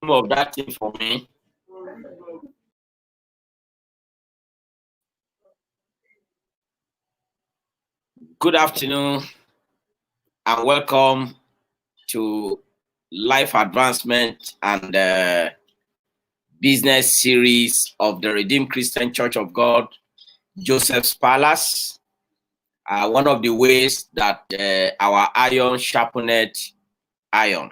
of that thing for me. Good afternoon and welcome to Life Advancement and Business Series of the Redeemed Christian Church of God, Joseph's Palace. One of the ways that our iron sharpened iron.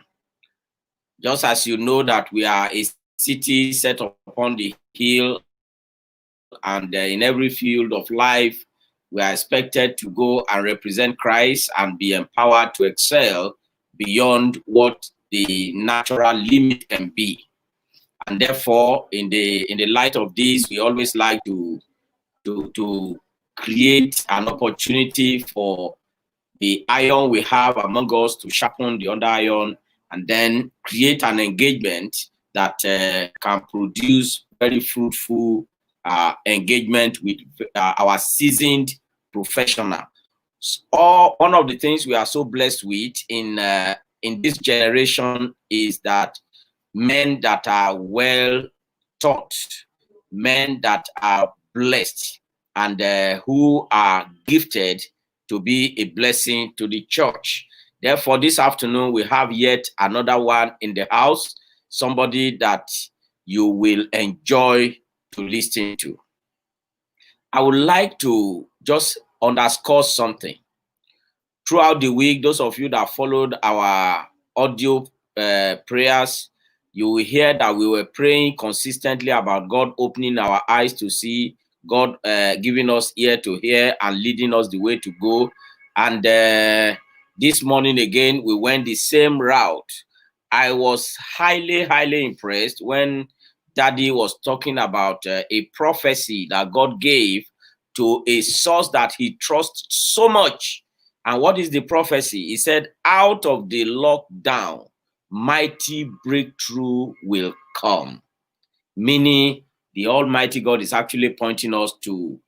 Just as you know that we are a city set upon the hill, and in every field of life, we are expected to go and represent Christ and be empowered to excel beyond what the natural limit can be. And therefore, in the light of this, we always like to create an opportunity for the iron we have among us to sharpen the other iron, and then create an engagement that can produce very fruitful engagement with our seasoned professional. One of the things we are so blessed with in this generation is that men that are well taught, men that are blessed, and who are gifted to be a blessing to the church. Therefore, this afternoon, we have yet another one in the house, somebody that you will enjoy to listen to. I would like to just underscore something. Throughout the week, those of you that followed our audio prayers, you will hear that we were praying consistently about God opening our eyes to see, God giving us ear to hear and leading us the way to go. And this morning again, we went the same route. I was highly impressed when Daddy was talking about a prophecy that God gave to a source that he trusts so much. And what is the prophecy? He said, out of the lockdown, mighty breakthrough will come. Meaning, the Almighty God is actually pointing us to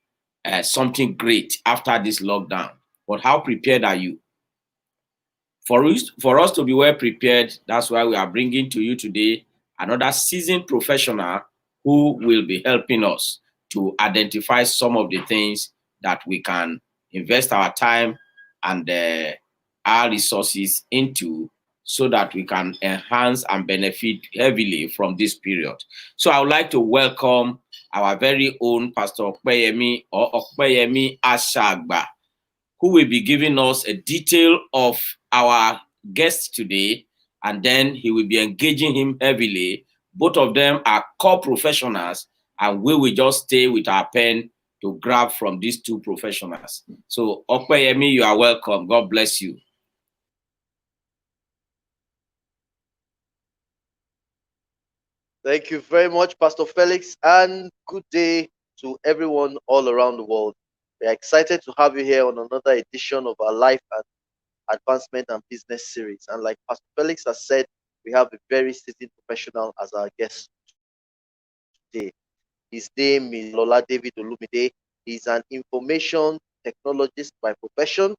something great after this lockdown. But how prepared are you? For us to be well prepared, that's why we are bringing to you today another seasoned professional who will be helping us to identify some of the things that we can invest our time and our resources into, so that we can enhance and benefit heavily from this period. So I would like to welcome our very own Pastor Okpeyemi or Okpeyemi Ashagba, who will be giving us a detail of our guest today, and then he will be engaging him heavily. Both of them are core professionals, and we will just stay with our pen to grab from these two professionals. So Okpeyemi, you are welcome. God bless you. Thank you very much, Pastor Felix, and good day to everyone all around the world. We are excited to have you here on another edition of our Life and Advancement and Business series. And like Pastor Felix has said, we have a very seasoned professional as our guest today. His name is Olumide. He's an information technologist by profession,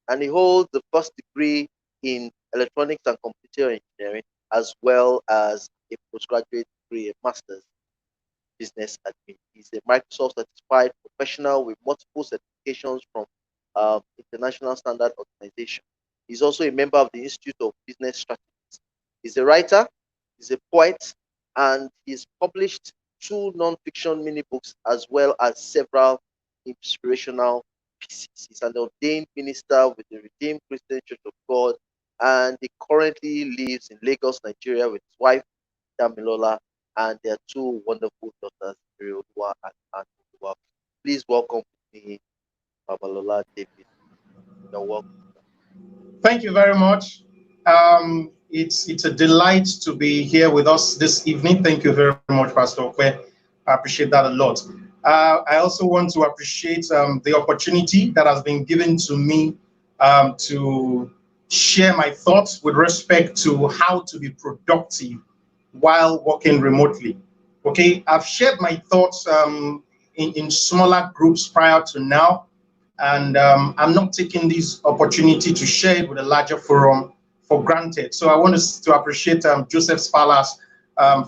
and he holds the first degree in electronics and computer engineering, as well as a postgraduate degree, a master's business admin. He's a Microsoft certified professional with multiple certifications from international standard organization. He's also a member of the Institute of Business Strategies. He's a writer, he's a poet, and he's published 2 non-fiction mini books as well as several inspirational pieces. He's an ordained minister with the Redeemed Christian Church of God, and he currently lives in Lagos, Nigeria with his wife, Babalola, and their 2 wonderful daughters, Olumide and Olumide. Please welcome me, Babalola David. You're welcome. Thank you very much. It's a delight to be here with us this evening. Thank you very much, Pastor Okwe. I appreciate that a lot. I also want to appreciate the opportunity that has been given to me to share my thoughts with respect to how to be productive while working remotely. Okay, I've shared my thoughts in smaller groups prior to now, and I'm not taking this opportunity to share it with a larger forum for granted. So I want to appreciate Joseph's Palace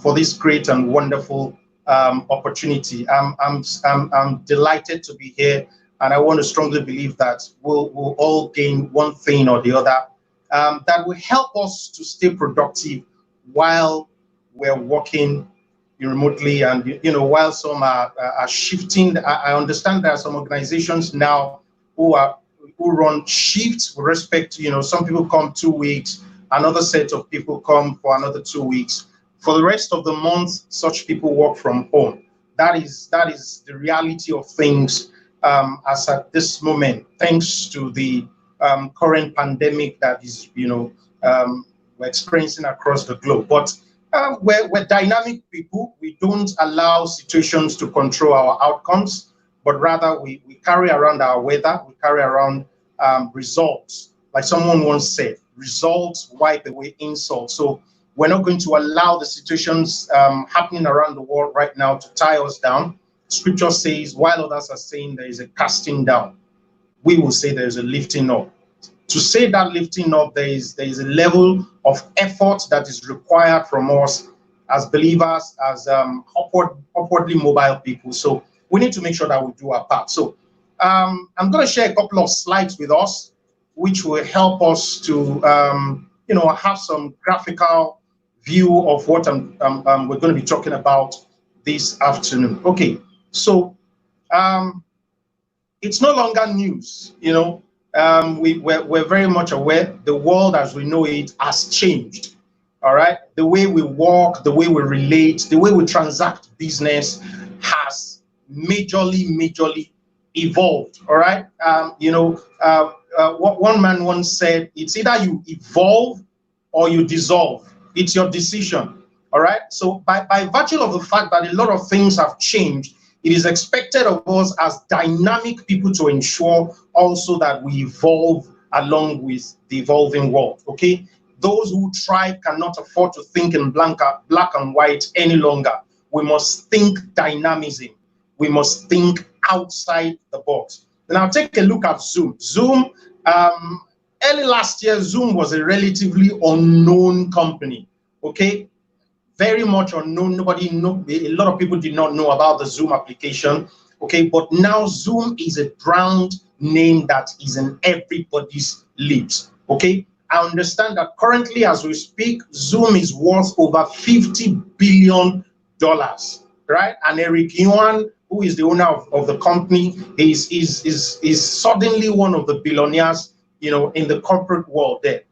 for this great and wonderful opportunity. I'm delighted to be here, and I want to strongly believe that we'll all gain one thing or the other that will help us to stay productive while we're working remotely, and while some are shifting. I understand there are some organizations now who run shifts with respect to some people come 2 weeks, another set of people come for another 2 weeks. For the rest of the month, such people work from home. That is the reality of things as at this moment, thanks to the current pandemic that is we're experiencing across the globe. But we're dynamic people. We don't allow situations to control our outcomes, but rather we carry around our weather, we carry around results. Like someone once said, results wipe away insults. So we're not going to allow the situations happening around the world right now to tie us down. Scripture says, while others are saying there is a casting down, we will say there is a lifting up. To say that lifting up, there is a level of effort that is required from us as believers, as upwardly mobile people. So we need to make sure that we do our part. So I'm going to share a couple of slides with us, which will help us to have some graphical view of what we're going to be talking about this afternoon. Okay, so it's no longer news. We're very much aware the world as we know it has changed. All right, the way we work, the way we relate, the way we transact business has majorly evolved. All right, what one man once said, it's either you evolve or you dissolve. It's your decision. All right, so by virtue of the fact that a lot of things have changed, it is expected of us as dynamic people to ensure also that we evolve along with the evolving world. Okay, those who thrive cannot afford to think in black and white any longer. We must think dynamism. We must think outside the box. Now take a look at Zoom. Zoom, early last year, Zoom was a relatively unknown company. Okay, very much unknown. A lot of people did not know about the Zoom application. Okay, but now Zoom is a brand name that is in everybody's lips. Okay, I understand that currently as we speak, Zoom is worth over $50 billion, right? And Eric Yuan, who is the owner of the company, is suddenly one of the billionaires, in the corporate world there.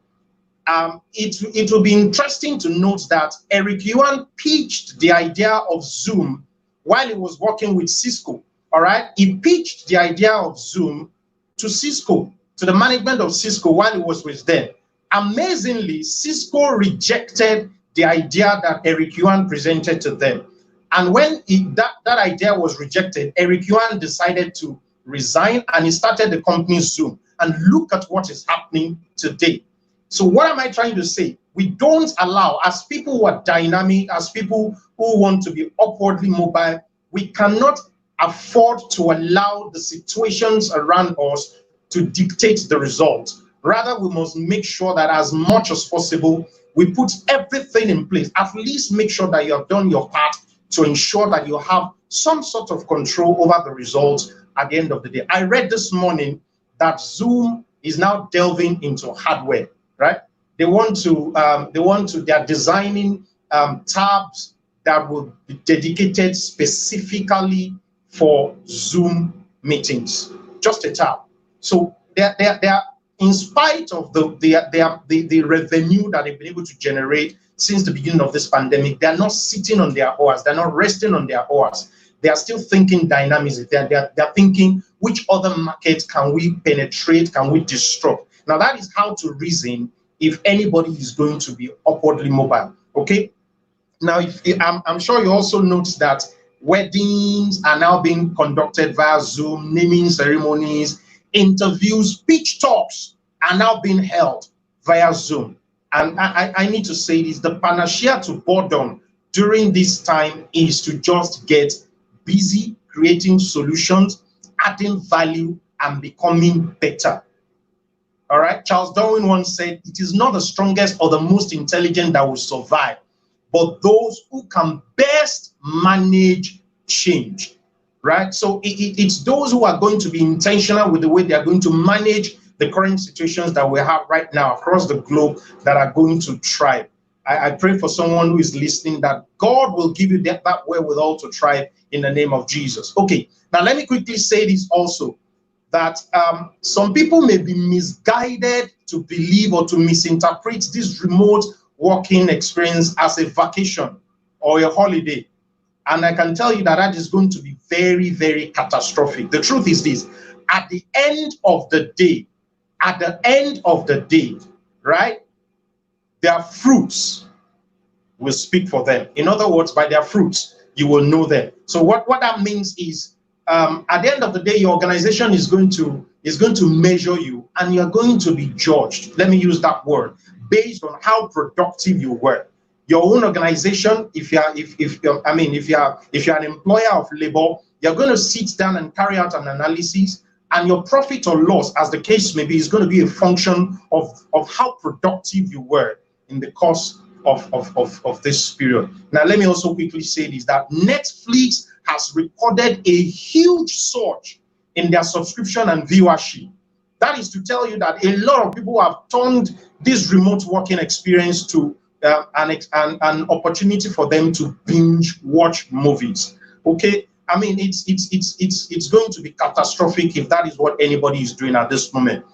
It will be interesting to note that Eric Yuan pitched the idea of Zoom while he was working with Cisco. All right, he pitched the idea of Zoom to Cisco, to the management of Cisco while he was with them. Amazingly, Cisco rejected the idea that Eric Yuan presented to them. And when that idea was rejected, Eric Yuan decided to resign and he started the company Zoom. And look at what is happening today. So what am I trying to say? We don't allow, as people who are dynamic, as people who want to be upwardly mobile, we cannot afford to allow the situations around us to dictate the result. Rather, we must make sure that as much as possible, we put everything in place. At least make sure that you have done your part to ensure that you have some sort of control over the results at the end of the day. I read this morning that Zoom is now delving into hardware, right? They are designing tabs that will be dedicated specifically for Zoom meetings, just a tab. So they are in spite of the revenue that they've been able to generate since the beginning of this pandemic, they are not sitting on their oars, they're not resting on their oars. They are still thinking dynamism. They're thinking, which other markets can we penetrate, can we disrupt? Now that is how to reason if anybody is going to be upwardly mobile. Okay. Now, I'm sure you also notice that weddings are now being conducted via Zoom, naming ceremonies, interviews, pitch talks are now being held via Zoom. And I need to say this, the panacea to boredom during this time is to just get busy creating solutions, adding value, and becoming better. All right, Charles Darwin once said, it is not the strongest or the most intelligent that will survive, but those who can best manage change, right? So it's those who are going to be intentional with the way they are going to manage the current situations that we have right now across the globe that are going to thrive. I pray for someone who is listening that God will give you that wherewithal to thrive in the name of Jesus. Okay, now let me quickly say this also, that some people may be misguided to believe or to misinterpret this remote working experience as a vacation or a holiday. And I can tell you that that is going to be very, very catastrophic. The truth is this: at the end of the day, right, their fruits will speak for them. In other words, by their fruits, you will know them. So what that means is, at the end of the day, your organization is going to measure you, and you're going to be judged. Let me use that word, based on how productive you were. Your own organization, if you're an employer of labor, you're going to sit down and carry out an analysis, and your profit or loss, as the case may be, is going to be a function of how productive you were in the course of this period. Now, let me also quickly say this, that Netflix has recorded a huge surge in their subscription and viewership. That is to tell you that a lot of people have turned this remote working experience to an opportunity for them to binge watch movies. Okay, I mean, it's going to be catastrophic if that is what anybody is doing at this moment.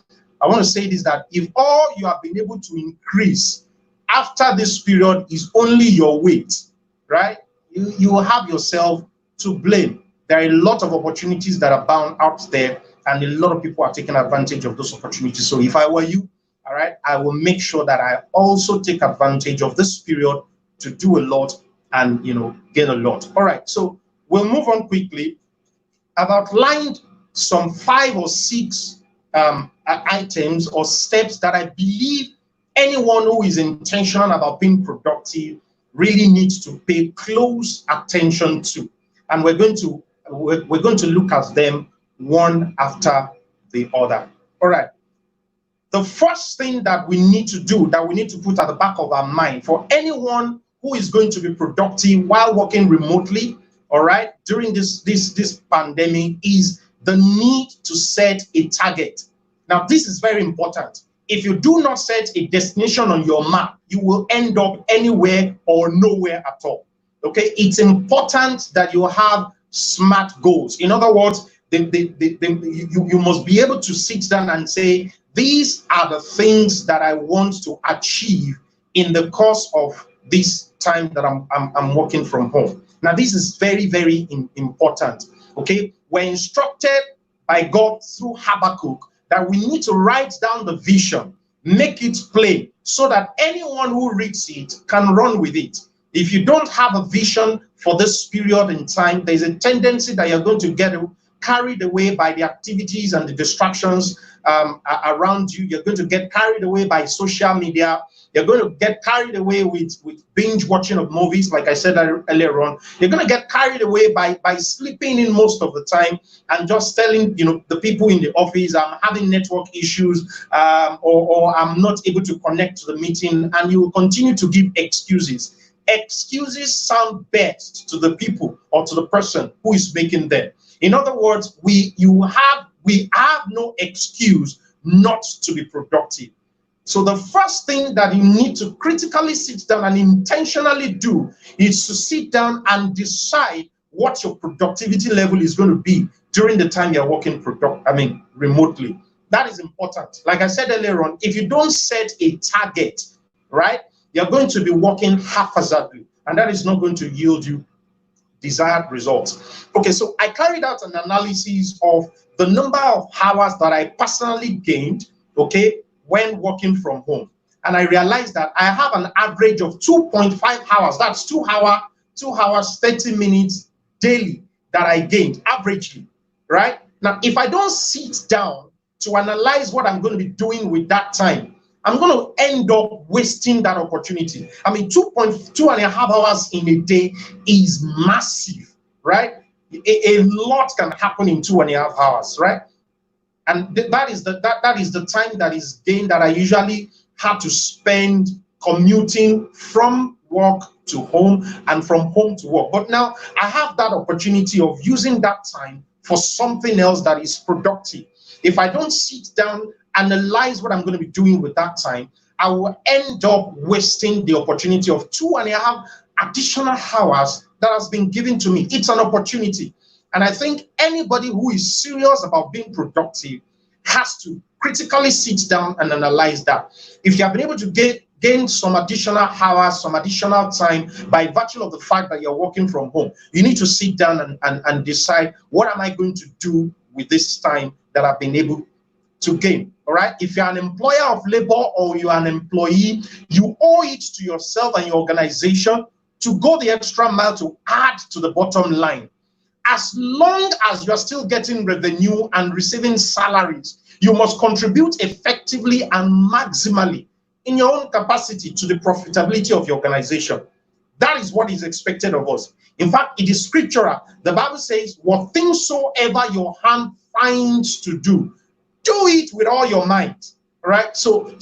I want to say this, that if all you have been able to increase after this period is only your weight, right, you will have yourself to blame. There are a lot of opportunities that are bound out there, and a lot of people are taking advantage of those opportunities. So if I were you, all right, I will make sure that I also take advantage of this period to do a lot and, get a lot. All right, so we'll move on quickly. I've outlined some 5 or 6 items or steps that I believe anyone who is intentional about being productive really needs to pay close attention to. And we're going to look at them one after the other. All right. The first thing that we need to do, that we need to put at the back of our mind for anyone who is going to be productive while working remotely, all right, during this pandemic, is the need to set a target. Now, this is very important. If you do not set a destination on your map, you will end up anywhere or nowhere at all. Okay, it's important that you have SMART goals. In other words, you must be able to sit down and say, these are the things that I want to achieve in the course of this time that I'm working from home. Now, this is very, very important. Okay, we're instructed by God through Habakkuk that we need to write down the vision, make it plain, so that anyone who reads it can run with it. If you don't have a vision for this period in time, there's a tendency that you're going to get carried away by the activities and the distractions around you. You're going to get carried away by social media. You're going to get carried away with binge watching of movies, like I said earlier on. You're going to get carried away by sleeping in most of the time and just telling the people in the office, I'm having network issues, or I'm not able to connect to the meeting, and you will continue to give excuses. Excuses sound best to the people or to the person who is making them. In other words, we have no excuse not to be productive. So the first thing that you need to critically sit down and intentionally do is to sit down and decide what your productivity level is going to be during the time you're working remotely. That is important. Like I said earlier on, if you don't set a target, right, you're going to be working haphazardly, and that is not going to yield you desired results. Okay, so I carried out an analysis of the number of hours that I personally gained, okay, when working from home. And I realized that I have an average of 2.5 hours. That's 2 hours, 30 minutes daily that I gained averagely, right? Now, if I don't sit down to analyze what I'm going to be doing with that time, I'm going to end up wasting that opportunity. I mean, 2.5 hours in a day is massive, right? A lot can happen in 2.5 hours, right? And that is the time that is gained that I usually have to spend commuting from work to home and from home to work. But now I have that opportunity of using that time for something else that is productive. If I don't sit down, analyze what I'm going to be doing with that time, I will end up wasting the opportunity of 2.5 additional hours that has been given to me. It's an opportunity. And I think anybody who is serious about being productive has to critically sit down and analyze that. If you have been able to gain some additional hours, some additional time by virtue of the fact that you're working from home, you need to sit down and decide, what am I going to do with this time that I've been able to gain? All right. If you're an employer of labor or you're an employee, you owe it to yourself and your organization to go the extra mile to add to the bottom line. As long as you're still getting revenue and receiving salaries, you must contribute effectively and maximally in your own capacity to the profitability of your organization. That is what is expected of us. In fact, it is scriptural. The Bible says, what things soever your hand finds to do, do it with all your might. Right? So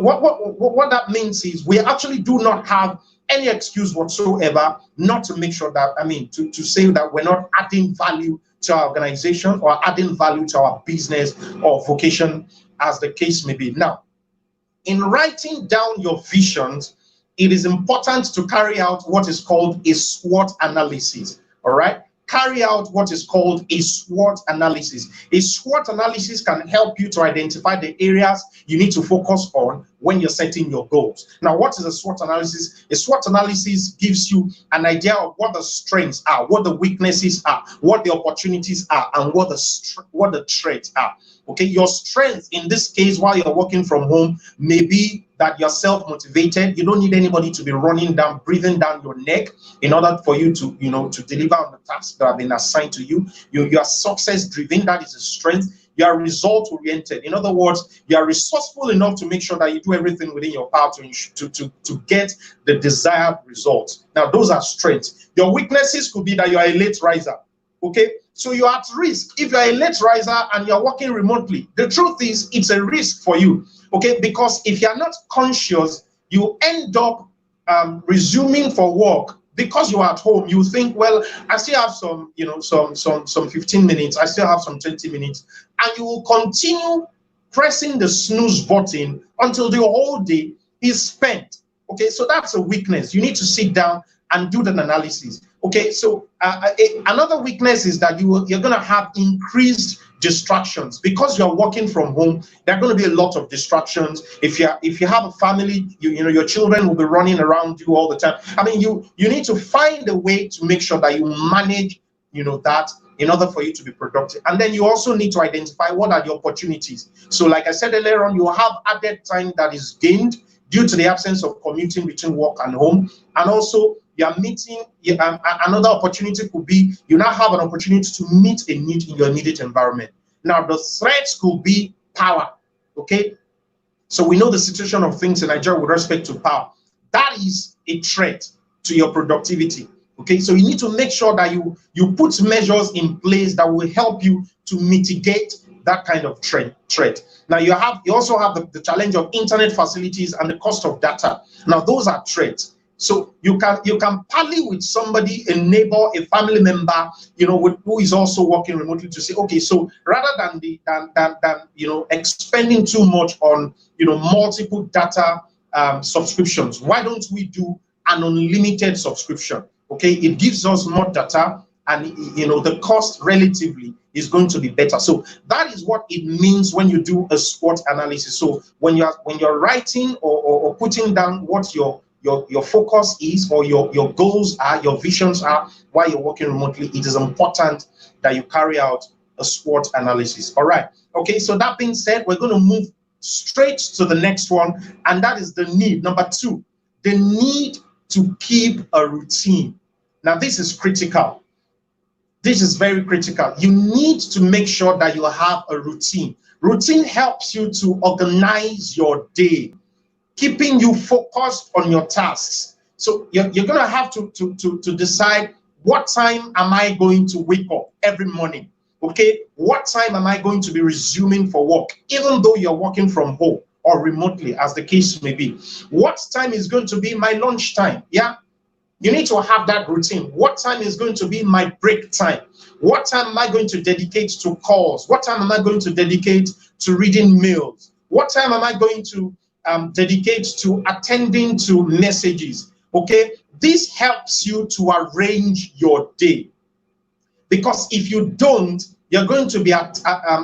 what that means is we actually do not have any excuse whatsoever not to make sure that, to say that we're not adding value to our organization or adding value to our business or vocation, as the case may be. Now, in writing down your visions, it is important to carry out what is called a SWOT analysis. All right? Carry out what is called a SWOT analysis. A SWOT analysis can help you to identify the areas you need to focus on when you're setting your goals. Now, what is a SWOT analysis? A SWOT analysis gives you an idea of what the strengths are, what the weaknesses are, what the opportunities are, and what the threats are. Okay, your strength in this case, while you're working from home, may be that you're self-motivated. You don't need anybody to be breathing down your neck in order for you to, to deliver on the tasks that have been assigned to you. You are success-driven. That is a strength. You are result-oriented. In other words, you are resourceful enough to make sure that you do everything within your power to get the desired results. Now, those are strengths. Your weaknesses could be that you are a late riser. Okay, so you're at risk if you're a late riser and you're working remotely. The truth is, it's a risk for you. Okay, because if you're not conscious, you end up resuming for work because you're at home. You think, well, I still have some 15 minutes. I still have some 20 minutes, and you will continue pressing the snooze button until the whole day is spent. Okay, so that's a weakness. You need to sit down and do that analysis. Okay, so another weakness is that you're going to have increased distractions because you're working from home. There are going to be a lot of distractions. If you have a family, your children will be running around you all the time. You need to find a way to make sure that you manage that in order for you to be productive. And then you also need to identify what are the opportunities. So like I said earlier on, you have added time that is gained due to the absence of commuting between work and home. And also you're meeting, another opportunity could be, you now have an opportunity to meet a need in your immediate environment. Now, the threats could be power, okay? So we know the situation of things in Nigeria with respect to power. That is a threat to your productivity, okay? So you need to make sure that you put measures in place that will help you to mitigate that kind of threat. Now, you also have the challenge of internet facilities and the cost of data. Now, those are threats. So you can parley with somebody, a neighbor, a family member, who is also working remotely to say, okay, so rather than expending too much on multiple data subscriptions, why don't we do an unlimited subscription? Okay, it gives us more data, and the cost relatively is going to be better. So that is what it means when you do a SWOT analysis. So when you're writing or putting down what your focus is, or your goals are, your visions are while you're working remotely, it is important that you carry out a SWOT analysis. All right. Okay, so that being said, we're going to move straight to the next one, and that is the need. Number 2, the need to keep a routine. Now, this is critical. This is very critical. You need to make sure that you have a routine. Routine helps you to organize your day, keeping you focused on your tasks. So you're going to have to decide, what time am I going to wake up every morning? Okay, what time am I going to be resuming for work, even though you're working from home? or remotely, as the case may be. What time is going to be my lunch time? Yeah, you need to have that routine. What time is going to be my break time? What time am I going to dedicate to calls? What time am I going to dedicate to reading mails? What time am I going to dedicate to attending to messages? Okay, this helps you to arrange your day. Because if you don't, you're going to be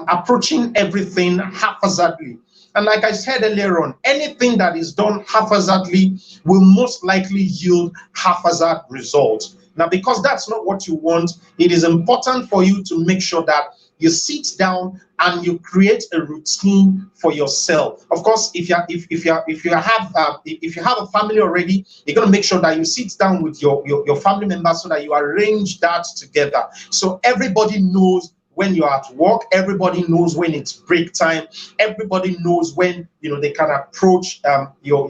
approaching everything haphazardly. And like I said earlier on, anything that is done haphazardly will most likely yield haphazard results. Now, because that's not what you want, it is important for you to make sure that you sit down and you create a routine for yourself. Of course, if you have a family already, you're going to make sure that you sit down with your family members so that you arrange that together. So everybody knows when you're at work, everybody knows when it's break time, everybody knows when they can approach your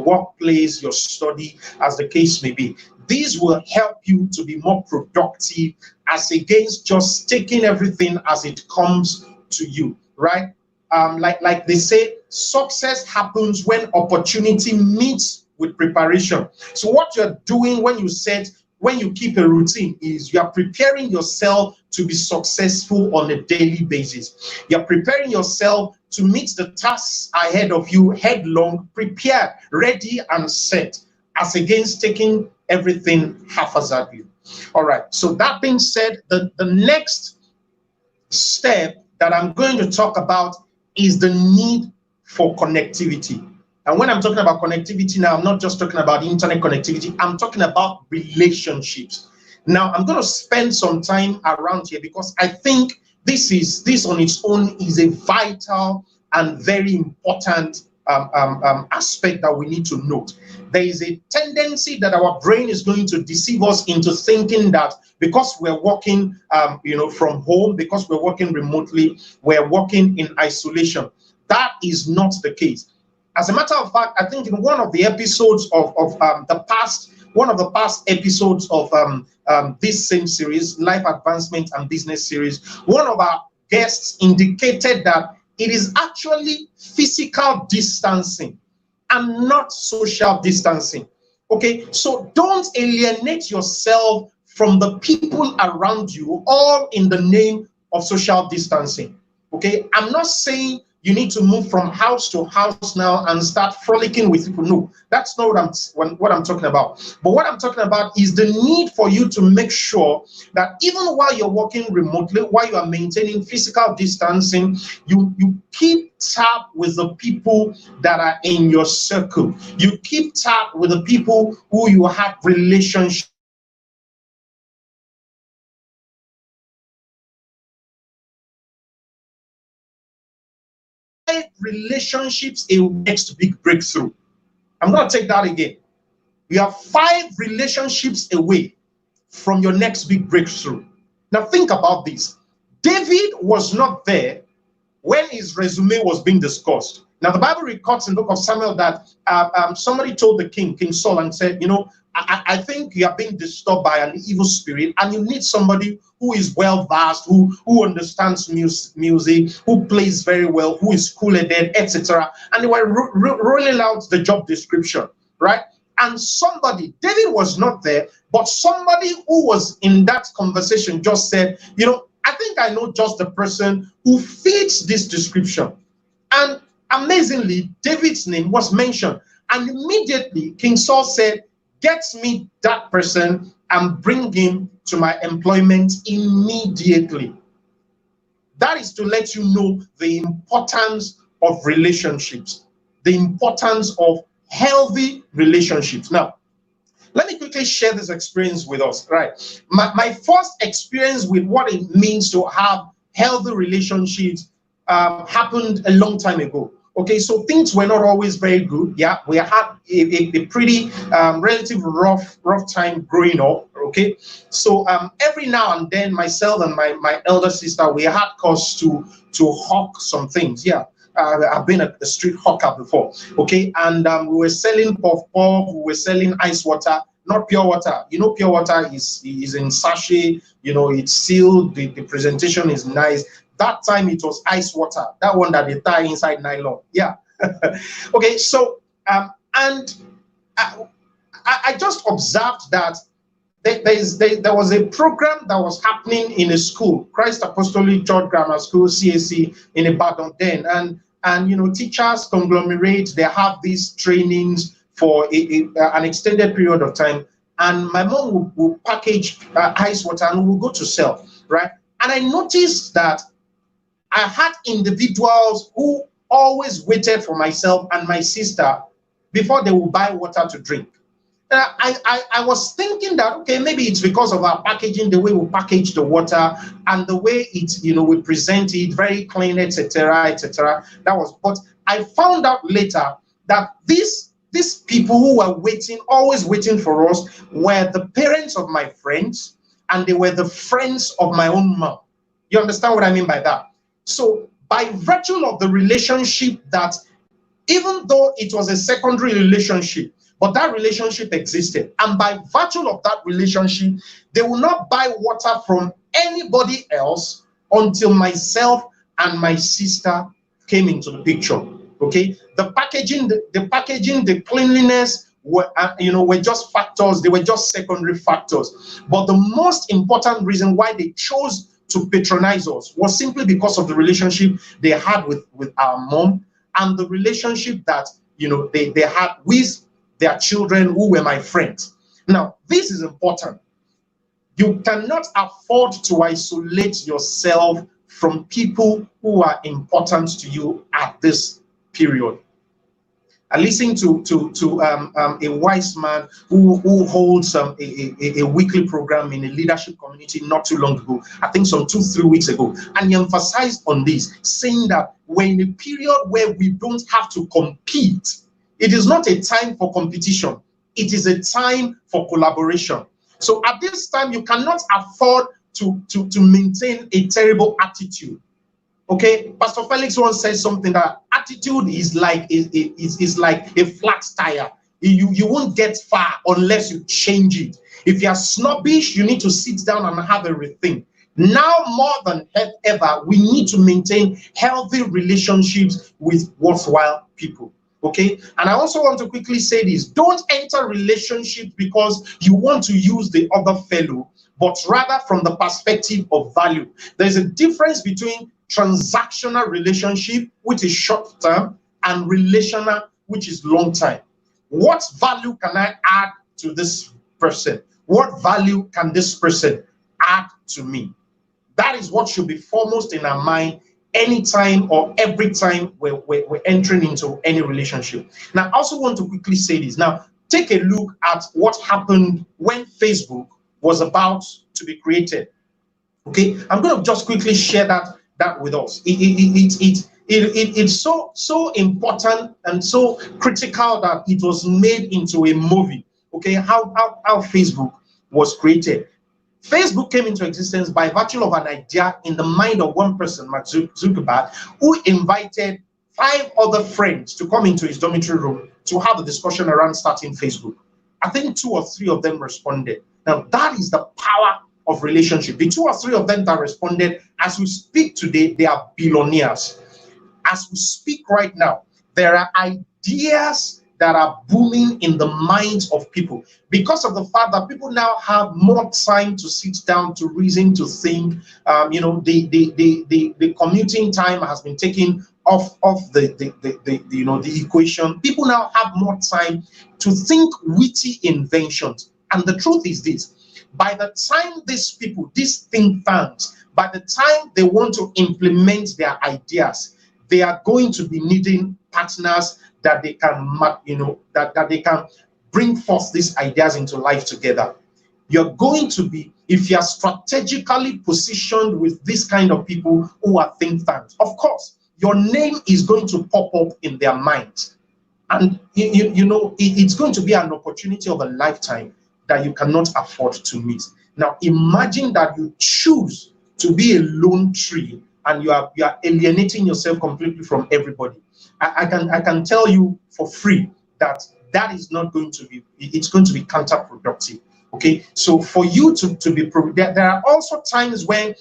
workplace, your study, as the case may be. These will help you to be more productive as against just taking everything as it comes to you, right? Like they say, success happens when opportunity meets with preparation. So what you're doing when you keep a routine is you are preparing yourself to be successful on a daily basis. You're preparing yourself to meet the tasks ahead of you headlong, prepared, ready, and set, as against taking everything haphazardly. All right, so that being said, the next step that I'm going to talk about is the need for connectivity. And when I'm talking about connectivity now, I'm not just talking about internet connectivity, I'm talking about relationships. Now, I'm going to spend some time around here because I think this on its own is a vital and very important aspect that we need to note. There is a tendency that our brain is going to deceive us into thinking that because we're working from home, because we're working remotely, we're working in isolation. That is not the case. As a matter of fact, I think in one of the episodes of the past episodes of this same series, Life Advancement and Business Series, one of our guests indicated that it is actually physical distancing and not social distancing. Okay, so don't alienate yourself from the people around you, all in the name of social distancing. Okay, I'm not saying you need to move from house to house now and start frolicking with people. No, that's not what I'm talking about. But what I'm talking about is the need for you to make sure that even while you're working remotely, while you are maintaining physical distancing, you keep tab with the people that are in your circle. You keep tab with the people who you have relationships. Relationships a next big breakthrough. I'm going to take that again. You are 5 relationships away from your next big breakthrough. Now think about this. David was not there when his resume was being discussed. Now the Bible records in the book of Samuel that somebody told the king, King Saul, and said, I think you are being disturbed by an evil spirit and you need somebody who is well versed, who understands music, who plays very well, who is cool-headed, etc. And they were rolling out the job description, right? And David was not there, but somebody who was in that conversation just said, I think I know just the person who fits this description. And amazingly, David's name was mentioned. And immediately, King Saul said, get me that person and bring him to my employment immediately. That is to let you know the importance of relationships, the importance of healthy relationships. Now, let me quickly share this experience with us, right? My first experience with what it means to have healthy relationships happened a long time ago. Okay, so things were not always very good. Yeah, we had a pretty relatively rough time growing up. Okay, so every now and then, myself and my elder sister, we had cause to hawk some things. Yeah, I've been a street hawker before. Okay, and we were selling puff puff, we were selling ice water, not pure water. Pure water is in sachet. It's sealed. The presentation is nice. That time it was ice water, that one that they tie inside nylon. Yeah. Okay, so and I just observed that there was a program that was happening in a school, Christ Apostolic Church Grammar School, CAC, in Ibadan then, and teachers conglomerate. They have these trainings for an extended period of time, and my mom will package ice water and we'll go to sell, right? And I noticed that I had individuals who always waited for myself and my sister before they would buy water to drink. I was thinking that, okay, maybe it's because of our packaging, the way we package the water and the way it's, we present it very clean, etc., etc. But I found out later that these people who were always waiting for us, were the parents of my friends, and they were the friends of my own mom. You understand what I mean by that? So by virtue of the relationship, that even though it was a secondary relationship, but that relationship existed, and by virtue of that relationship, they will not buy water from anybody else until myself and my sister came into the picture. Okay, the packaging, the cleanliness were were just factors. They were just secondary factors. But the most important reason why they chose to patronize us was simply because of the relationship they had with our mom, and the relationship that they had with their children, who were my friends. Now, this is important. You cannot afford to isolate yourself from people who are important to you at this period. I listened to a wise man who holds a weekly program in a leadership community not too long ago, I think some 2-3 weeks ago, and he emphasized on this, saying that we're in a period where we don't have to compete. It is not a time for competition. It is a time for collaboration. So at this time, you cannot afford to maintain a terrible attitude. Okay, Pastor Felix once said something, that attitude is like a flat tire. You won't get far unless you change it. If you are snobbish, you need to sit down and have a rethink. Now more than ever, we need to maintain healthy relationships with worthwhile people. Okay, and I also want to quickly say this: don't enter relationships because you want to use the other fellow, but rather from the perspective of value. There's a difference between transactional relationship, which is short term, and relational, which is long time. What value can I add to this person? What value can this person add to me? That is what should be foremost in our mind anytime or every time we're entering into any relationship. Now, I also want to quickly say this. Now, take a look at what happened when Facebook was about to be created. Okay, I'm going to just quickly share that with us. It's so important and so critical that it was made into a movie. Okay, how Facebook was created. Facebook came into existence by virtue of an idea in the mind of one person, Mark Zuckerberg, who invited 5 other friends to come into his dormitory room to have a discussion around starting Facebook. I think 2 or 3 of them responded. Now, that is the power of relationship. The 2 or 3 of them that responded, as we speak today, they are billionaires. As we speak right now, there are ideas that are booming in the minds of people because of the fact that people now have more time to sit down, to reason, to think. The commuting time has been taken off the equation. People now have more time to think witty inventions. And the truth is this: by the time these people, these think tanks, by the time they want to implement their ideas, they are going to be needing partners that they can, that they can bring forth these ideas into life together. You're going to be, if you're strategically positioned with this kind of people who are think tanks, of course, your name is going to pop up in their minds. And, it's going to be an opportunity of a lifetime that you cannot afford to miss. Now, imagine that you choose to be a lone tree and you are alienating yourself completely from everybody. I can tell you for free that is not going to be, it's going to be counterproductive. Okay, so for you to be, there are also times when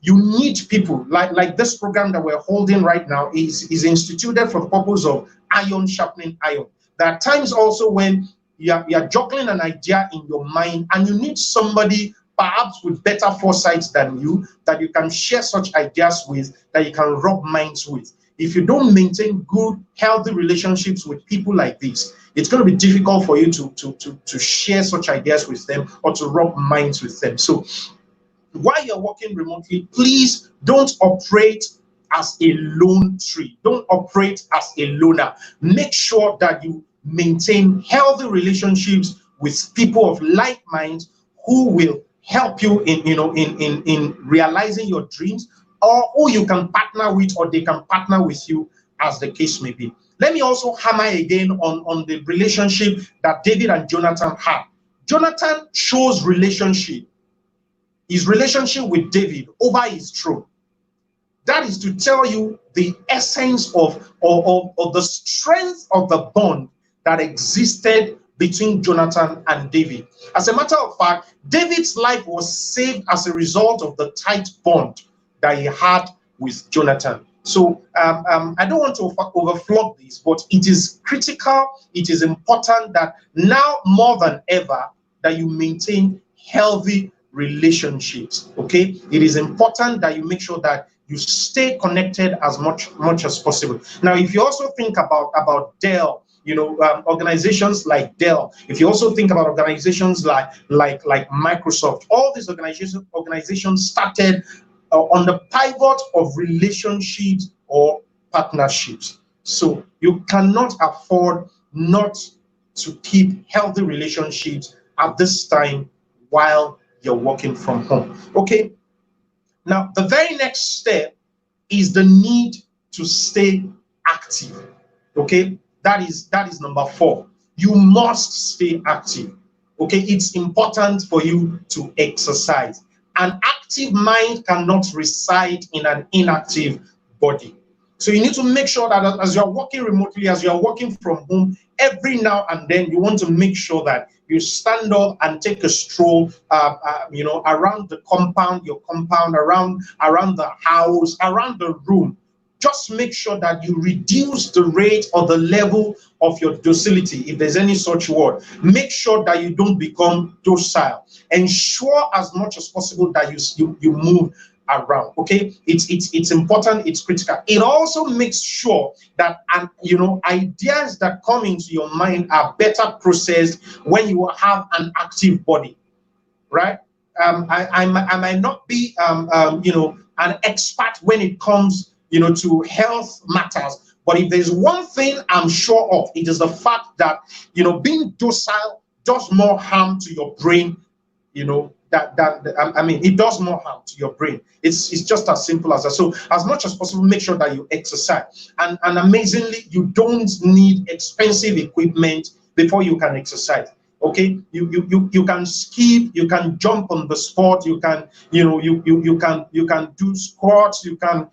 you need people like this program that we're holding right now is instituted for the purpose of iron sharpening iron. There are times also when you're juggling an idea in your mind and you need somebody perhaps with better foresight than you, that you can share such ideas with, that you can rub minds with. If you don't maintain good, healthy relationships with people like this, it's going to be difficult for you to share such ideas with them or to rub minds with them. So while you're working remotely, please don't operate as a lone tree. Don't operate as a loner. Make sure that you maintain healthy relationships with people of like minds who will help you in realizing your dreams, or who you can partner with, or they can partner with you, as the case may be. Let me also hammer again on the relationship that David and Jonathan had. Jonathan chose his relationship with David over his throne. That is to tell you the essence of the strength of the bond that existed between Jonathan and David. As a matter of fact, David's life was saved as a result of the tight bond that he had with Jonathan. So I don't want to overflow this, but it is critical, it is important that now more than ever that you maintain healthy relationships. Okay, it is important that you make sure that you stay connected as much as possible. Now, if you also think about Dell, organizations like Dell, if you also think about organizations like Microsoft, all these organizations started on the pivot of relationships or partnerships. So you cannot afford not to keep healthy relationships at this time while you're working from home. Okay. Now, the very next step is the need to stay active. Okay, that is number 4. You must stay active. Okay, it's important for you to exercise. An active mind cannot reside in an inactive body. So you need to make sure that as you're working remotely, as you're working from home, every now and then you want to make sure that you stand up and take a stroll, around the compound, around the house, around the room. Just make sure that you reduce the rate or the level of your docility, if there's any such word. Make sure that you don't become docile. Ensure as much as possible that you move around. Okay, it's important, it's critical. It also makes sure that ideas that come into your mind are better processed when you have an active body, right? I might not be an expert when it comes to health matters, but if there's one thing I'm sure of, it is the fact that being docile does more harm to your brain, it does more harm to your brain. It's just as simple as that. So as much as possible, make sure that you exercise. And amazingly, you don't need expensive equipment before you can exercise. Okay, you can skip, you can jump on the spot, you can you can do squats, you can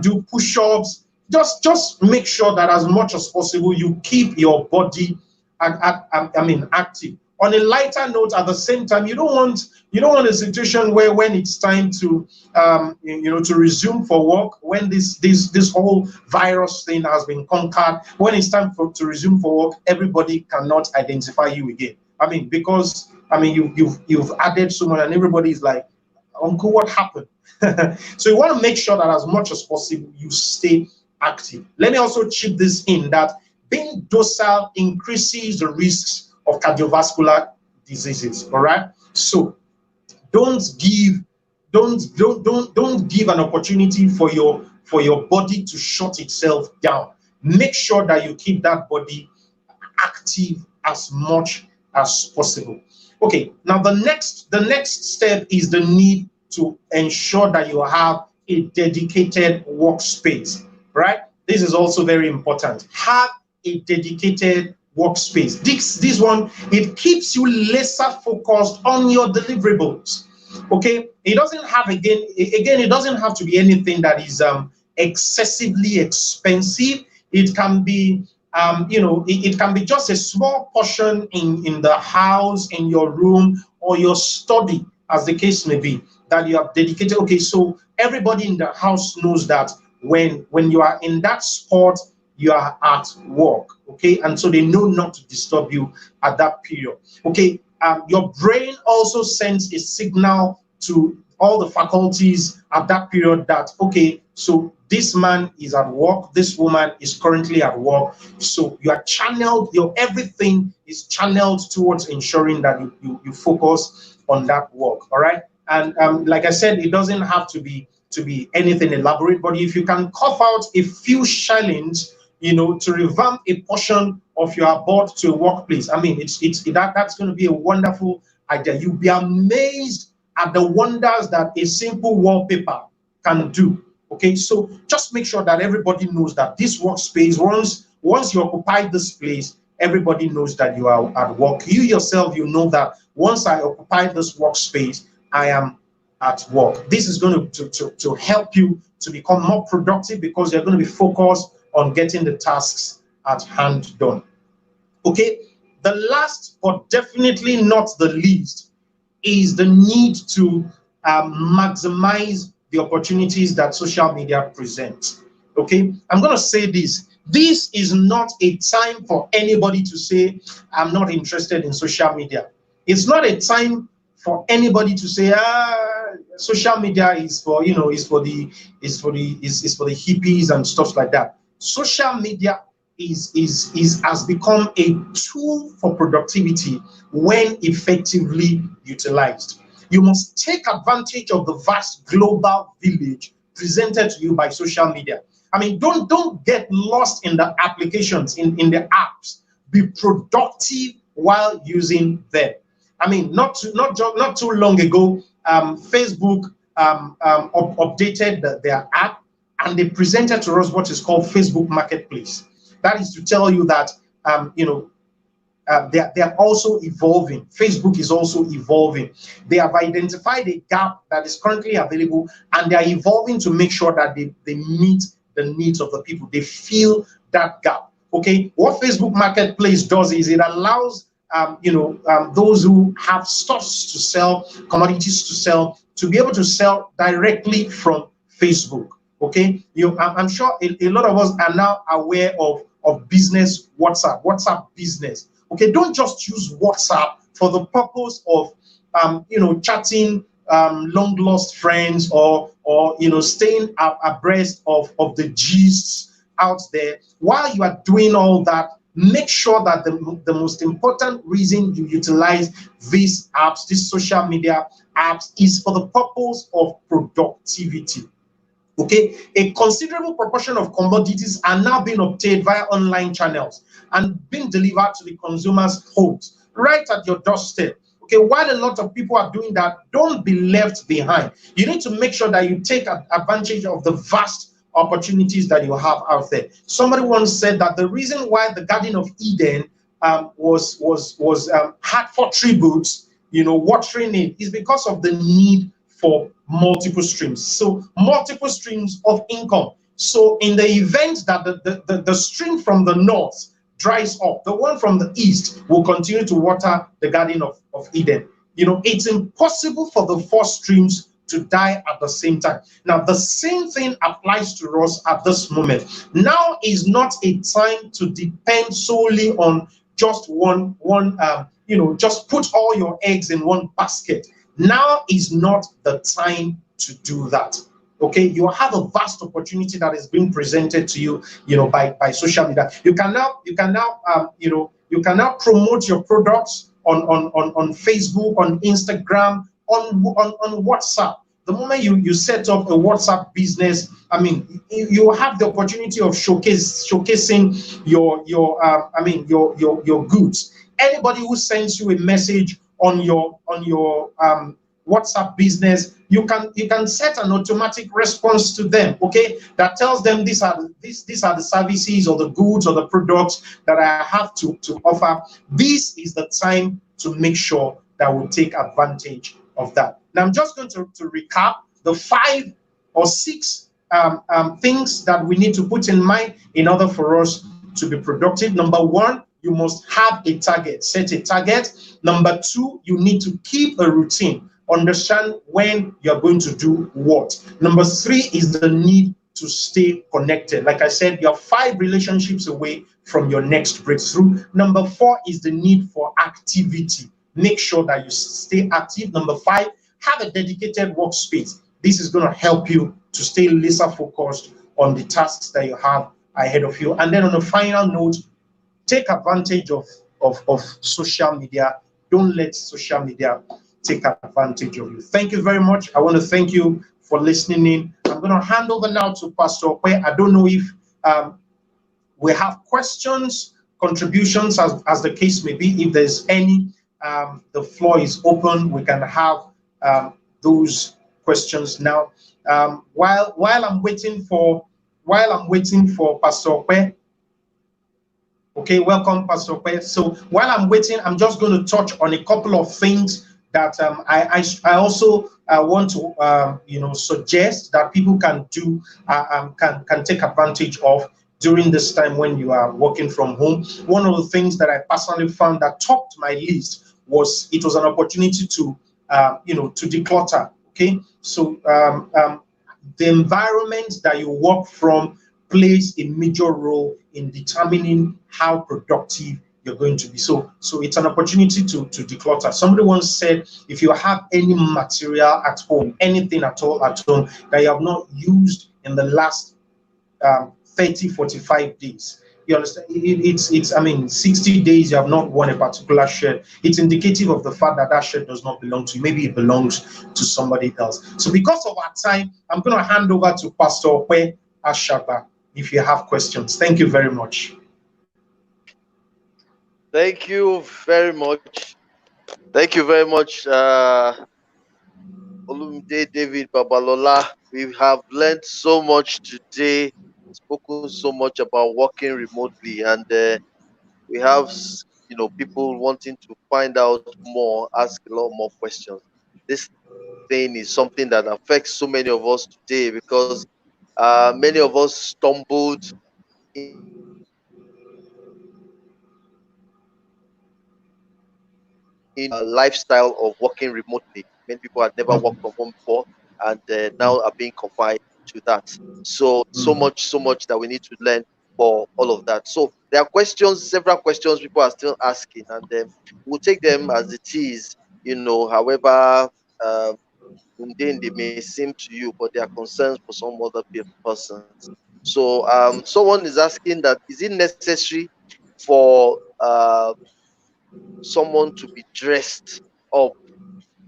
do push-ups. Just make sure that as much as possible you keep your body active. On a lighter note, at the same time, you don't want a situation where when it's time to to resume for work, when this whole virus thing has been conquered, when it's time to resume for work, everybody cannot identify you again. Because you've added someone and everybody is like, Uncle, what happened? So you want to make sure that as much as possible you stay active. Let me also chip this in that being docile increases the risks of cardiovascular diseases. All right. So don't give an opportunity for your body to shut itself down. Make sure that you keep that body active as much as possible. Okay, now the next step is the need to ensure that you have a dedicated workspace, right? This is also very important. Have a dedicated workspace. This one, it keeps you laser focused on your deliverables. Okay, it doesn't have it doesn't have to be anything that is excessively expensive. It can be it can be just a small portion in the house, in your room, or your study, as the case may be. that you have dedicated. Okay, so everybody in the house knows that when you are in that spot, you are at work. Okay, and so they know not to disturb you at that period. Okay, your brain also sends a signal to all the faculties at that period that, okay, so this man is at work, this woman is currently at work. So you are channeled, your everything is channeled towards ensuring that you focus on that work. All right. And like I said, it doesn't have to be anything elaborate, but if you can cough out a few shillings, to revamp a portion of your abode to a workplace, I mean, that's going to be a wonderful idea. You'll be amazed at the wonders that a simple wallpaper can do. Okay, so just make sure that everybody knows that this workspace, once you occupy this place, everybody knows that you are at work. You yourself, you know that once I occupy this workspace, I am at work. This is going to help you to become more productive because you're going to be focused on getting the tasks at hand done. Okay, the last but definitely not the least is the need to maximize the opportunities that social media presents. Okay, I'm going to say this. This is not a time for anybody to say, I'm not interested in social media. It's not a time for anybody to say, social media is for, is for the hippies and stuff like that. Social media has become a tool for productivity when effectively utilized. You must take advantage of the vast global village presented to you by social media. I mean, don't get lost in the applications, in the apps. Be productive while using them. I mean, not too long ago, Facebook updated their app, and they presented to us what is called Facebook Marketplace. That is to tell you that they are also evolving. Facebook is also evolving. They have identified a gap that is currently available, and they are evolving to make sure that they meet the needs of the people. They fill that gap. Okay, what Facebook Marketplace does is it allows those who have stocks to sell, commodities to sell, to be able to sell directly from Facebook. Okay, I'm sure a lot of us are now aware of business WhatsApp business. Okay, don't just use WhatsApp for the purpose of chatting long lost friends or staying abreast of the gists out there. While you are doing all that, make sure that the most important reason you utilize these apps, these social media apps, is for the purpose of productivity. Okay, a considerable proportion of commodities are now being obtained via online channels and being delivered to the consumer's homes right at your doorstep. Okay, while a lot of people are doing that, don't be left behind. You need to make sure that you take advantage of the vast opportunities that you have out there. Somebody once said that the reason why the Garden of Eden had 4 tributes, watering it, is because of the need for multiple streams. So multiple streams of income. So in the event that the stream from the north dries up, the one from the east will continue to water the Garden of Eden. It's impossible for the 4 streams to die at the same time. Now, the same thing applies to us at this moment. Now is not a time to depend solely on just one just put all your eggs in one basket. Now is not the time to do that. Okay, you have a vast opportunity that is being presented to you, by social media. You can now promote your products on Facebook, on Instagram, on WhatsApp. The moment you set up a WhatsApp business, I mean, you have the opportunity of showcasing your goods. Anybody who sends you a message on your WhatsApp business, you can set an automatic response to them, okay, that tells them these are the services or the goods or the products that I have to offer. This is the time to make sure that we take advantage of that. Now, I'm just going to recap the 5 or 6 things that we need to put in mind in order for us to be productive. Number 1, you must have a target. Set a target. Number 2, you need to keep a routine. understand when you're going to do what. Number 3 is the need to stay connected. Like I said, you're 5 relationships away from your next breakthrough. Number 4 is the need for activity. Make sure that you stay active. Number 5, have a dedicated workspace. This is going to help you to stay laser focused on the tasks that you have ahead of you. And then on a final note, take advantage of social media. Don't let social media take advantage of you. Thank you very much. I want to thank you for listening in. I'm going to hand over now to Pastor Okwe. I don't know if we have questions, contributions, as the case may be. If there's any, the floor is open. We can have those questions now. While I'm waiting for Pastor Okwe. Okay, welcome, Pastor Okwe. So while I'm waiting, I'm just going to touch on a couple of things that I also want to suggest that people can do, can take advantage of during this time when you are working from home. One of the things that I personally found that topped my list was it was an opportunity to to declutter. Okay, so the environment that you work from plays a major role in determining how productive you're going to be. So it's an opportunity to declutter. Somebody once said, if you have any material at home, anything at all at home that you have not used in the last 30, 45 days, you understand? It's I mean, 60 days you have not worn a particular shirt. It's indicative of the fact that that shirt does not belong to you. Maybe it belongs to somebody else. So because of our time, I'm going to hand over to Pastor Okwe Ashaba if you have questions. Thank you very much. Thank you very much. Thank you very much, Olumide David Babalola. We have learned so much today, spoken so much about working remotely, and we have people wanting to find out more, ask a lot more questions. This thing is something that affects so many of us today because many of us stumbled in a lifestyle of working remotely. Many people had never worked from home before and now are being confined to that. So much that we need to learn for all of that. So there are questions, several questions people are still asking, and we'll take them as it is, however mundane they may seem to you, but they are concerns for some other persons. So someone is asking that, is it necessary for someone to be dressed up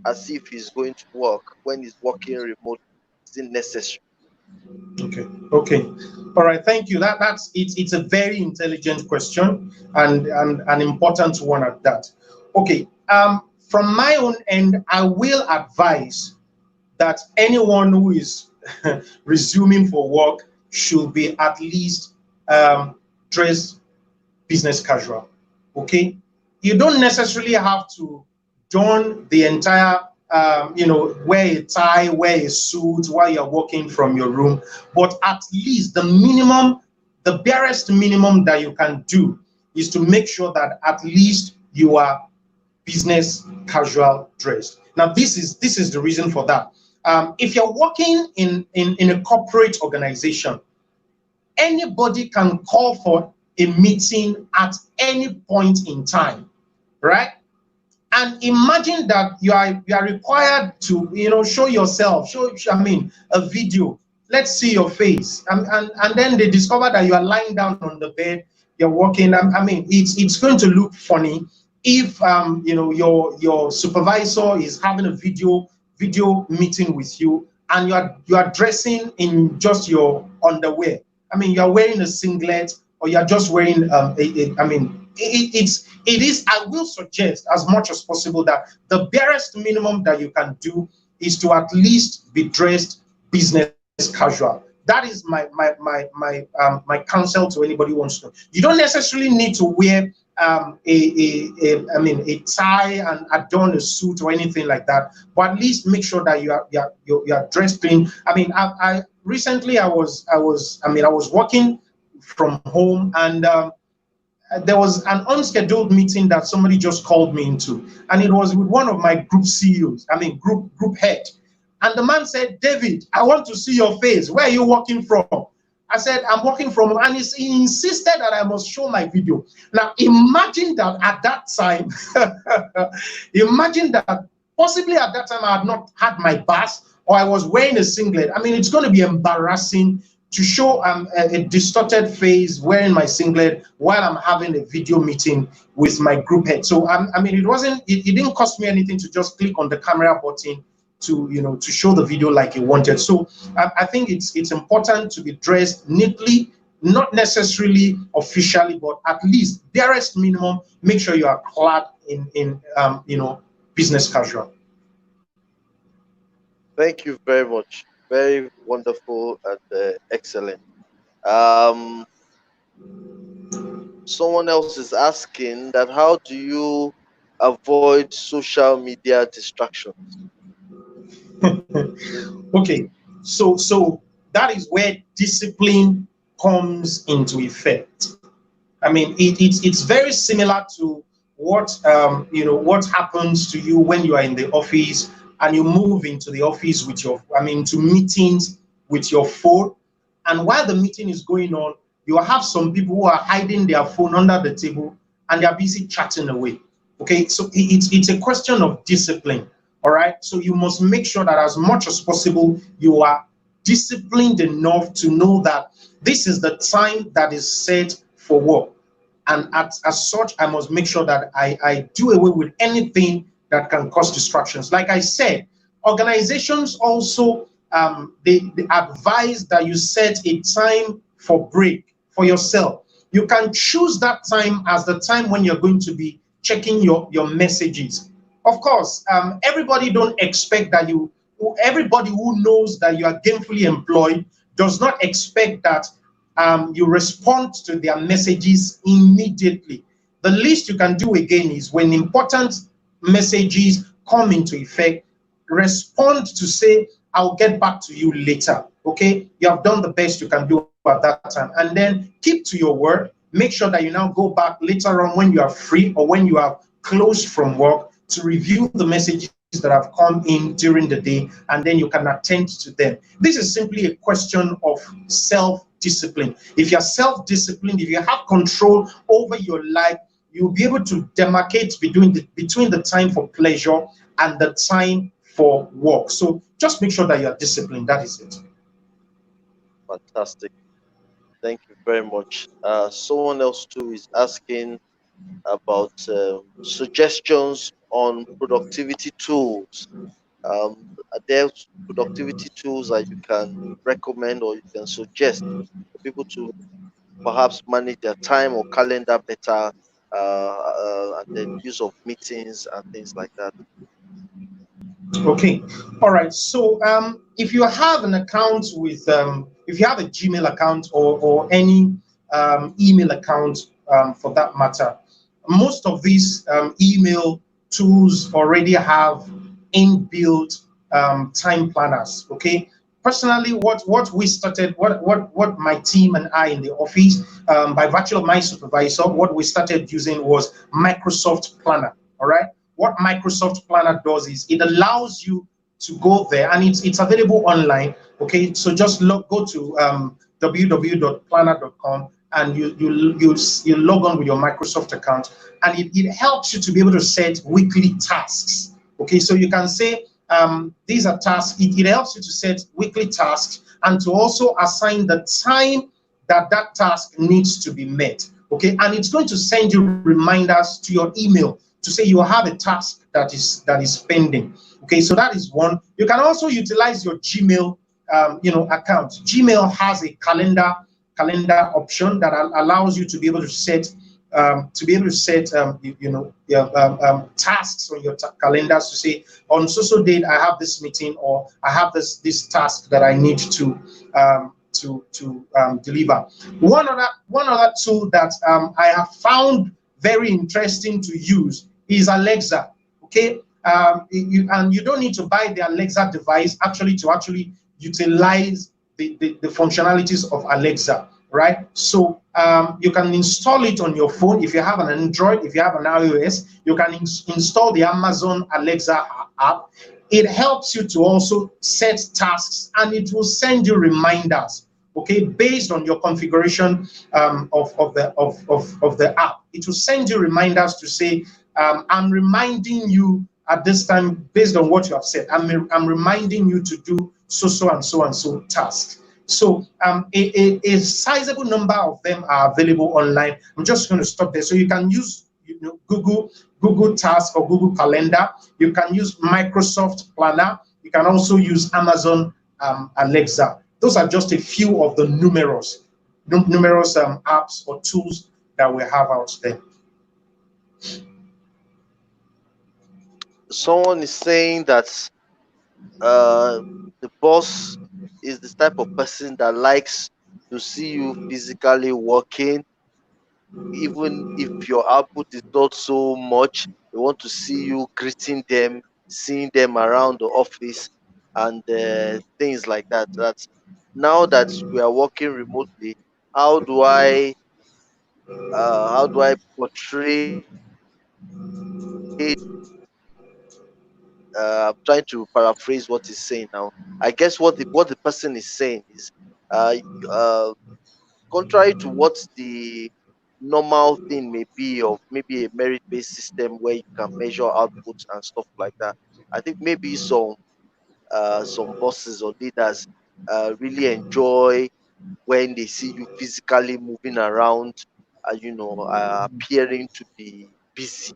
as if he's going to work when he's working remote? Is it necessary? Okay. All right, thank you. It's a very intelligent question and an important one at that. Okay. From my own end, I will advise that anyone who is resuming for work should be at least dressed business casual. Okay, you don't necessarily have to don the entire wear a tie, wear a suit while you're working from your room, but at least the minimum, the barest minimum that you can do is to make sure that at least you are business casual dressed. Now this is the reason for that. If you're working in a corporate organization, anybody can call for a meeting at any point in time, right? And imagine that you are required to show yourself, show a video. Let's see your face, and then they discover that you are lying down on the bed, you're working. It's going to look funny if your supervisor is having a video meeting with you and you are dressing in just your underwear. You're wearing a singlet, or you're just wearing it is, I will suggest as much as possible that the barest minimum that you can do is to at least be dressed business casual. That is my counsel to anybody who wants to. You don't necessarily need to wear a tie and adorn a suit or anything like that, but at least make sure that you are dressed clean. I recently I was working from home, and there was an unscheduled meeting that somebody just called me into, and it was with one of my group CEOs, I mean group head. And the man said, David, I want to see your face. Where are you working from? I said, I'm working from, and he insisted that I must show my video. Now, imagine that at that time, imagine that possibly at that time I had not had my bath, or I was wearing a singlet. I mean, it's going to be embarrassing to show a distorted face wearing my singlet while I'm having a video meeting with my group head. So, I mean, it didn't cost me anything to just click on the camera button to show the video like you wanted. So I think it's important to be dressed neatly, not necessarily officially, but at least barest minimum, make sure you are clad in business casual. Thank you very much. Very wonderful and excellent. Someone else is asking that how do you avoid social media distractions? Okay, so that is where discipline comes into effect. I mean, it's very similar to what what happens to you when you are in the office and you move into the office with to meetings with your phone, and while the meeting is going on, you have some people who are hiding their phone under the table and they are busy chatting away. Okay, so it's a question of discipline. All right, so you must make sure that as much as possible you are disciplined enough to know that this is the time that is set for work, and as such I must make sure that I do away with anything that can cause distractions. Like I said, organizations also they advise that you set a time for break for yourself. You can choose that time as the time when you're going to be checking your messages. Of course, everybody don't expect that everybody who knows that you are gainfully employed does not expect that you respond to their messages immediately. The least you can do again is when important messages come into effect, respond to say, I'll get back to you later. Okay, you have done the best you can do at that time, and then keep to your word. Make sure that you now go back later on when you are free or when you are closed from work to review the messages that have come in during the day, and then you can attend to them. This is simply a question of self-discipline. If you're self-disciplined, if you have control over your life, you'll be able to demarcate between the time for pleasure and the time for work. So just make sure that you're disciplined. That is it. Fantastic. Thank you very much. Someone else too is asking about suggestions on productivity tools. Are there productivity tools that you can recommend or you can suggest for people to perhaps manage their time or calendar better, and then use of meetings and things like that? Okay, all right. So if you have an account with if you have a Gmail account or any email account for that matter, most of these email tools already have inbuilt time planners. Okay, personally, what we started, what my team and I in the office, by virtue of my supervisor, what we started using was Microsoft Planner. All right, what Microsoft Planner does is it allows you to go there, and it's available online. Okay, so just go to www.planner.com and you log on with your Microsoft account, and it helps you to be able to set weekly tasks. Okay, so you can say these are tasks. It helps you to set weekly tasks and to also assign the time that task needs to be met. Okay, and it's going to send you reminders to your email to say you have a task that is pending. Okay, so that is one. You can also utilize your Gmail account. Gmail has a calendar option that allows you to be able to set tasks on your calendars to say on so date I have this meeting, or I have this task that I need to deliver. One other tool that I have found very interesting to use is Alexa. Okay, and you don't need to buy the Alexa device to actually utilize the functionalities of Alexa. right? So you can install it on your phone. If you have an Android, if you have an iOS, you can install the Amazon Alexa app. It helps you to also set tasks, and it will send you reminders, okay, based on your configuration of the app. It will send you reminders to say, I'm reminding you at this time, based on what you have said, I'm reminding you to do so and so tasks. So a sizable number of them are available online. I'm just going to stop there. So you can use Google Task or Google Calendar. You can use Microsoft Planner. You can also use Amazon Alexa. Those are just a few of the numerous apps or tools that we have out there. Someone is saying that the boss is the type of person that likes to see you physically working, even if your output is not so much. They want to see you greeting them, seeing them around the office, and things like that. That's now that we are working remotely. How do I portray? I'm trying to paraphrase what he's saying now. I guess what the person is saying is, uh, uh, contrary to what the normal thing may be of maybe a merit-based system where you can measure outputs and stuff like that. I think maybe some bosses or leaders really enjoy when they see you physically moving around, appearing to be busy,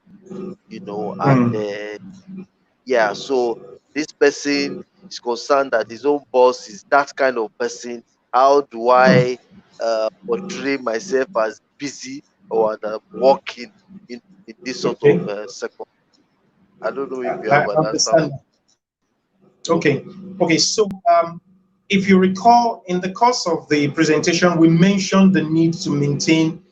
and Mm. yeah, so this person is concerned that his own boss is that kind of person. How do I portray myself as busy or that I'm working in this sort of Okay, second? I don't know if you I have an answer for. understand. Okay. So if you recall, in the course of the presentation, we mentioned the need to maintain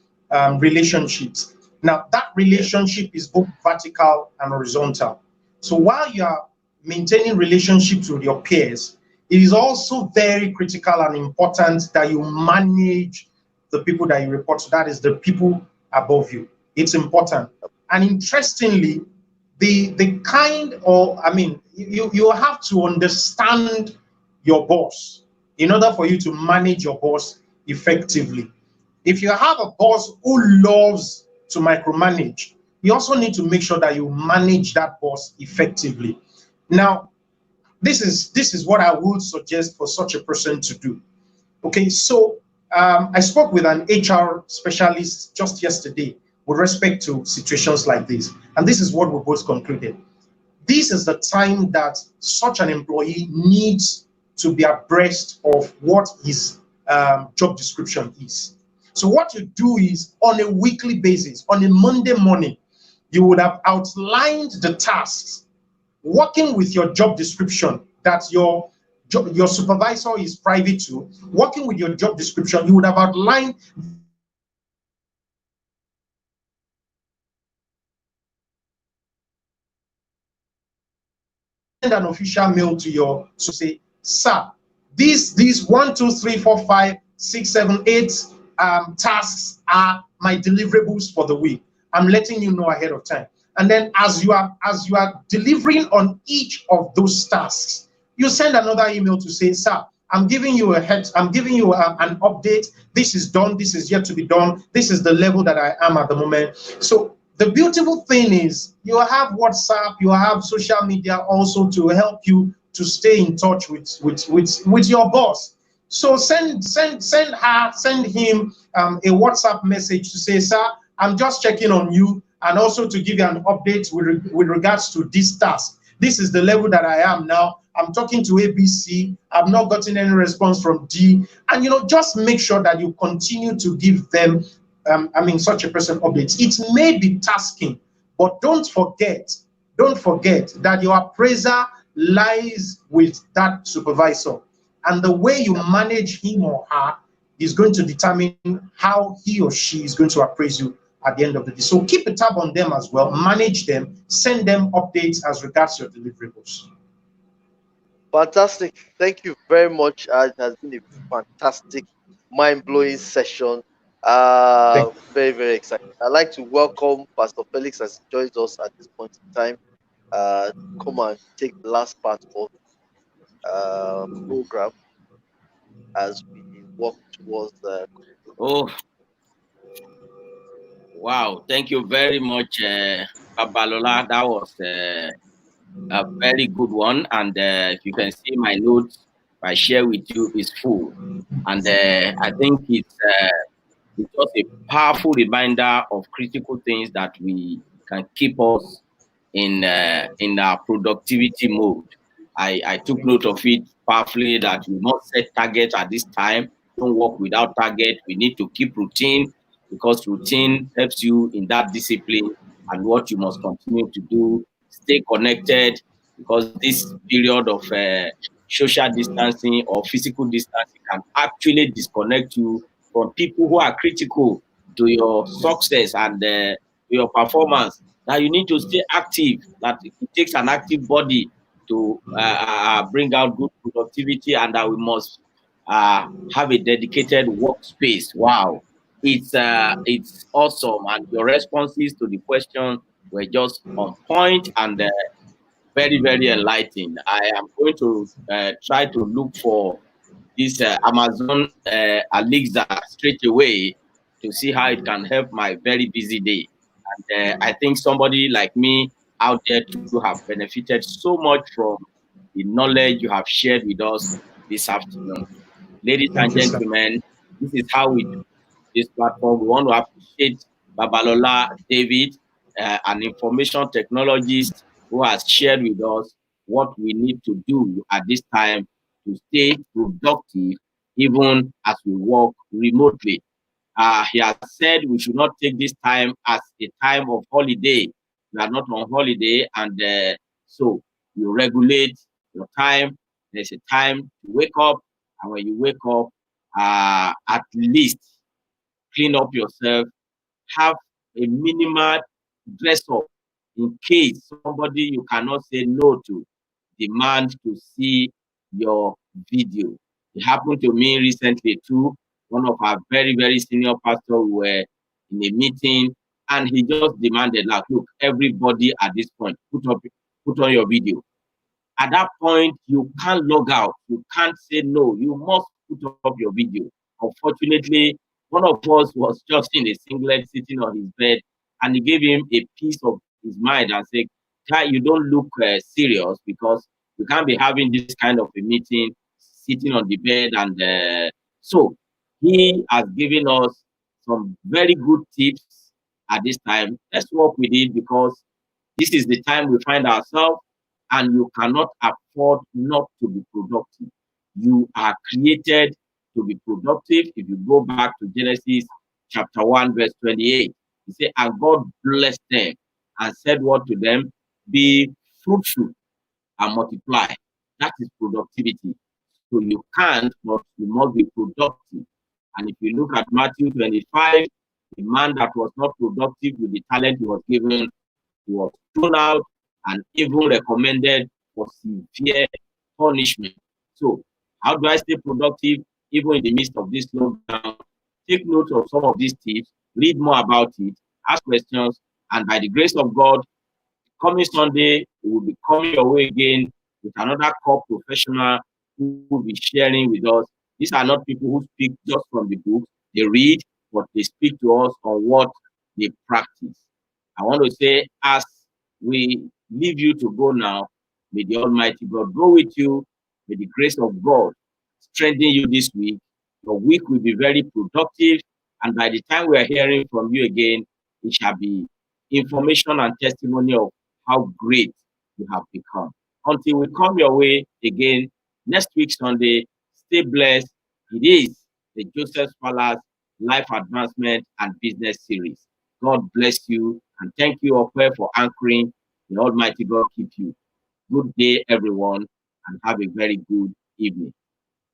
relationships. Now, that Yes. relationship is both vertical and horizontal. So while you are maintaining relationships with your peers, it is also very critical and important that you manage the people that you report to. That is the people above you. It's important. And interestingly, the kind of, I mean, you have to understand your boss in order for you to manage your boss effectively. If you have a boss who loves to micromanage, you also need to make sure that you manage that boss effectively. Now, this is what I would suggest for such a person to do. Okay, so I spoke with an HR specialist just yesterday with respect to situations like this, and this is what we both concluded. This is the time that such an employee needs to be abreast of what his job description is. So what you do is, on a weekly basis, on a Monday morning, you would have outlined the tasks, working with your job description that your supervisor is privy to, working with your job description, you would have outlined an official mail to your to say, sir, these 1, 2, 3, 4, 5, 6, 7, 8 tasks are my deliverables for the week. I'm letting you know ahead of time. And then as you are delivering on each of those tasks, you send another email to say, sir, I'm giving you an update. This is done, this is yet to be done, this is the level that I am at the moment. So the beautiful thing is you have WhatsApp, you have social media also to help you to stay in touch with your boss. So send him a WhatsApp message to say, sir, I'm just checking on you, and also to give you an update with regards to this task. This is the level that I am now. I'm talking to ABC. I've not gotten any response from D. And just make sure that you continue to give them such a person updates. It may be tasking, but don't forget that your appraiser lies with that supervisor. And the way you manage him or her is going to determine how he or she is going to appraise you at the end of the day. So keep a tab on them as well, manage them, send them updates as regards your deliverables. Fantastic. Thank you very much. It has been a fantastic mind-blowing session. Very, very exciting. I'd like to welcome Pastor Felix as he joins us at this point in time. Come and take the last part of program as we walk towards the. Oh, wow. Thank you very much, Babalola. That was a very good one. And if you can see my notes I share with you is full. And I think it's just a powerful reminder of critical things that we can keep us in our productivity mode. I took note of it powerfully that we must set targets at this time. Don't work without target. We need to keep routine because routine helps you in that discipline and what you must continue to do. Stay connected because this period of social distancing or physical distancing can actually disconnect you from people who are critical to your success and your performance. Now you need to stay active. That it takes an active body to bring out good productivity, and that we must have a dedicated workspace. Wow, it's awesome, and your responses to the question were just on point and very very enlightening. I am going to try to look for this Amazon Alexa straight away to see how it can help my very busy day. And I think somebody like me out there too have benefited so much from the knowledge you have shared with us this afternoon. Ladies and Thank you, sir. gentlemen, this is how we do this platform. We want to appreciate Babalola David, an information technologist who has shared with us what we need to do at this time to stay productive even as we work remotely. He has said we should not take this time as a time of holiday. We are not on holiday, and so you regulate your time. There's a time to wake up, and when you wake up, at least clean up yourself, have a minimal dress up in case somebody you cannot say no to demand to see your video. It happened to me recently too. One of our very, very senior pastors were in a meeting and he just demanded, like, look, everybody at this point, put on your video. At that point, you can't log out. You can't say no. You must put up your video. Unfortunately, one of us was just in a singlet sitting on his bed, and he gave him a piece of his mind and said, "Guy, you don't look serious because you can't be having this kind of a meeting sitting on the bed." And so he has given us some very good tips at this time. Let's work with it because this is the time we find ourselves and you cannot afford not to be productive. You are created to be productive. If you go back to Genesis chapter 1, verse 28, he said, and God blessed them and said what to them? Be fruitful and multiply. That is productivity. So you can't, but you must be productive. And if you look at Matthew 25, the man that was not productive with the talent he was given, he was thrown out and even recommended for severe punishment. So, how do I stay productive even in the midst of this lockdown? Take note of some of these tips, read more about it, ask questions, and by the grace of God, coming Sunday, we will be coming your way again with another core professional who will be sharing with us. These are not people who speak just from the book. They read, but they speak to us on what they practice. I want to say, as we leave you to go now, may the Almighty God go with you. May the grace of God strengthen you this week. Your week will be very productive. And by the time we are hearing from you again, it shall be information and testimony of how great you have become. Until we come your way again next week, Sunday, stay blessed. It is the Joseph Palace Life Advancement and Business Series. God bless you and thank you, Okwe, for anchoring. The Almighty God keep you. Good day, everyone, and have a very good evening.